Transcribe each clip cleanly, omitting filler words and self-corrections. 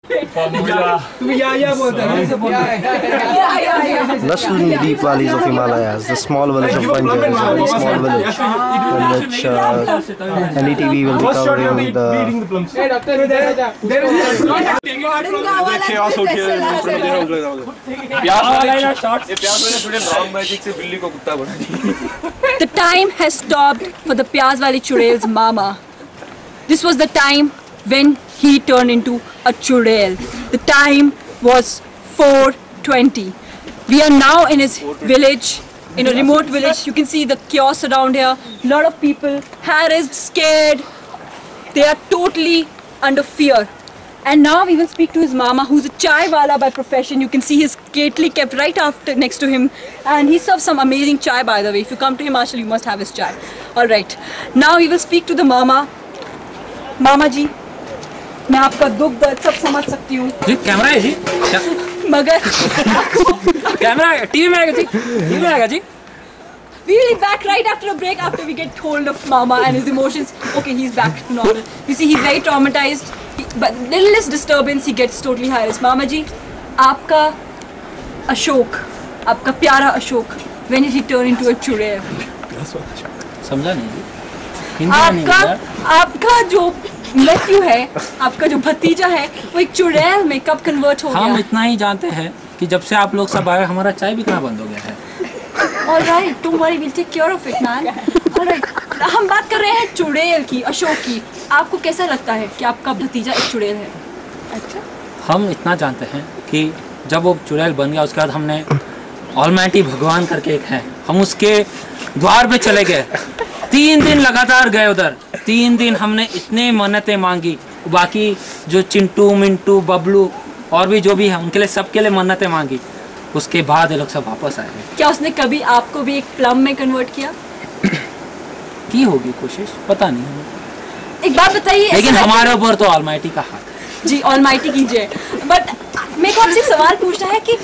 Nestled in the deep valleys of Himalayas, the small village of Banjar is a very small village in which NDTV will be covering the... The time has stopped for the Pyaz Wali Chudail's mama. This was the time when he turned into a Chudail. The time was 4:20. We are now in his village, in a remote village. You can see the chaos around here. A lot of people harassed, scared. They are totally under fear. And now we will speak to his mama, who's a chai wala by profession. You can see his ketli kept right after next to him, and he serves some amazing chai, by the way. If you come to Himachal, you must have his chai. All right. Now we will speak to the mama. मामा जी, मैं आपका दुख दर्द सब समझ सकती हूँ। जी camera है जी, मगर कैमरा टीवी में आएगा जी, टीवी में आएगा जी। We will be back right after a break, after we get hold of Mama and his emotions. Okay, he's back to normal. You see, he's very traumatized, but littlest disturbance, he gets totally harassed. Mama जी, आपका अशोक, आपका प्यारा Ashok, when did he turn into a चुड़ैल? समझा नहीं जी। आपका जो nephew है, आपका जो भतीजा है, वो एक चुड़ैल में कब कन्वर्ट हो गया? हम इतना ही जानते हैं कि जब से आप लोग सब आए, हमारा चाय बिकना बंद हो गया है। Alright, don't worry, we'll take care of it, man. Alright, हम बात कर रहे हैं चुड़ैल की, अशोक की। आपको कैसा लगता है कि आपका भतीजा एक चुड़ैल है? अच्छा। हम इतना जानते हैं कि जब वो चुड़ैल बन गया, उसके बाद हमने ऑलमाइटी भगवान करके एक है, हम उसके द्वार पे चले गए। 3 दिन लगातार गए उधर। 3 दिन हमने इतने मन्नतें मांगी। बाकी जो चिंटू मिंटू बबलू और भी जो भी है, उनके लिए सबके लिए मन्नतें मांगी। उसके बाद ये लोग सब वापस आए। क्या उसने कभी आपको भी एक प्लम में कन्वर्ट किया? की होगी कोशिश, पता नहीं हमें। एक बात बताइए, लेकिन हमारे ऊपर तो ऑलमाइटी का हाथ है। जी ऑलमाइटी कीजिए। बट मेरे को आपसे सवाल पूछना है कि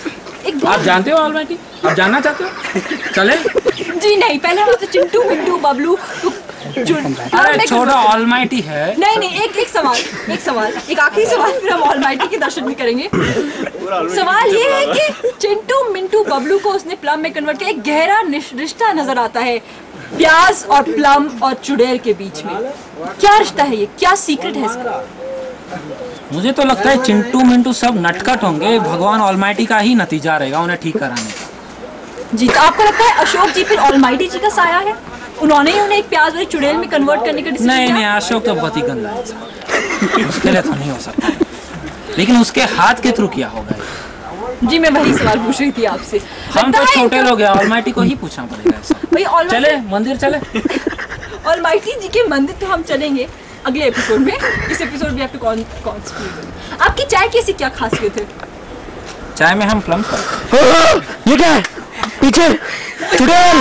आप जानते हो ऑलमाइटी? आप जानना चाहते हो? चले? जी नहीं, पहले हम तो चिंटू मिंटू बबलू अरे छोड़ो, ऑलमाइटी है। नहीं, एक सवाल, एक आखिरी सवाल, फिर हम ऑलमाइटी के दर्शन भी करेंगे। सवाल ये है कि चिंटू मिंटू बबलू को उसने प्लम में कन्वर्ट किया। एक गहरा रिश्ता नजर आता है प्याज और प्लम और चुड़ैल के बीच में। क्या रिश्ता है ये? क्या सीक्रेट है इसका? मुझे तो लगता है चिंटू मिंटू सब नटखट होंगे, भगवान ऑलमाइटी का ही नतीजा रहेगा उन्हें ठीक कराने का। जी, तो आपको लगता है अशोक जी फिर ऑलमाइटी जी का साया है? उन्होंने ही उन्हें एक प्याज वाली चुड़ैल में कन्वर्ट करने का डिसीजन किया? नहीं, अशोक तो बहुत ही गंदा है, उसके लिए तो नहीं हो सकता, लेकिन उसके हाथ के थ्रू किया होगा। जी मैं वही सवाल पूछ रही थी आपसे। हम तो छोटे लोग हैं, ऑलमाइटी को ही पूछना पड़ेगा। चले मंदिर चले। ऑलमाइटी जी के मंदिर तो हम चलेंगे अगले एपिसोड में। इस एपिसोड में आपकी चाय की क्या खासियत है? चाय में हम प्लम ये क्या है? पीछे चुड़ैल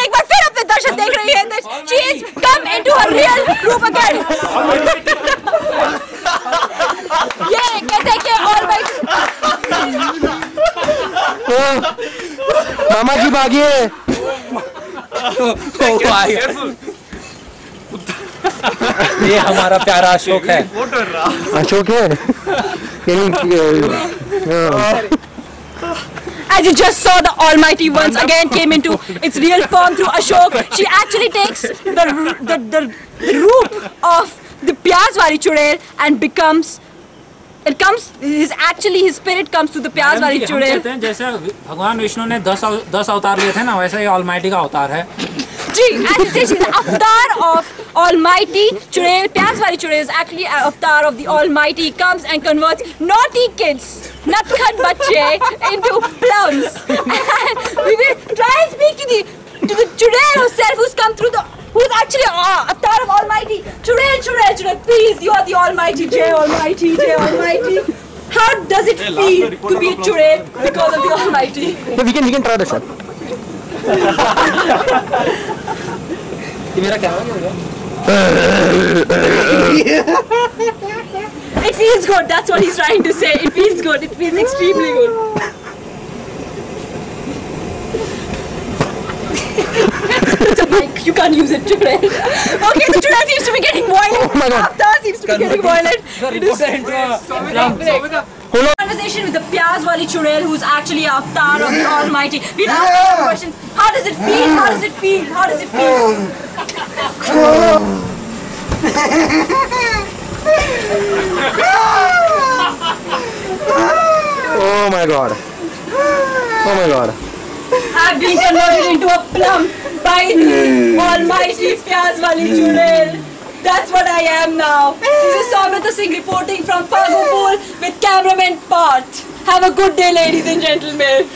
एक बार फिर अपने दर्शक देख रही है। She has come into her real group again. ये कहते हैं कि मामा जी भागिए। ये हमारा प्यारा अशोक है। अशोक है। As you just saw, the Almighty once again came into its real form through Ashok. She actually takes the root of the Pyaz Wali Chudail and becomes. His spirit comes to the Pyaz Wali Chudail. जैसे भगवान विष्णु ने 10 अवतार लिए थे ना, वैसे ही almighty का अवतार है। जी, as she's the avatar of Almighty Chudail. Pyaz Wali Chudail is actually an avatar of the Almighty. He comes and converts naughty kids, natkhat bachche, into plums. And we will try and speak to the Chudail herself, who's actually avatar of Almighty. Chudail, please, you are the Almighty. Jai Almighty. How does it feel to be a Chudail because of the Almighty? We can try the shot. मेरा क्या हो गया? It feels good. That's what he's trying to say. It feels good. It feels extremely good. It's a mic. You can't use it, Churel. Okay, the Churel seems to be getting violent. Oh my God. Avatar seems to be getting violent. It is Hold on. conversation with the Pyaz Wali Churel, who's actually Avatar of the Almighty. We'll ask him questions. How does it feel? How does it feel? How does it feel? Oh my god. Oh my god. I've been converted into a plum by the Almighty Pyaz Wali Churel. That's what I am now. This is Soumitra Singh reporting from Fagopur with cameraman Parth. Have a good day, ladies and gentlemen.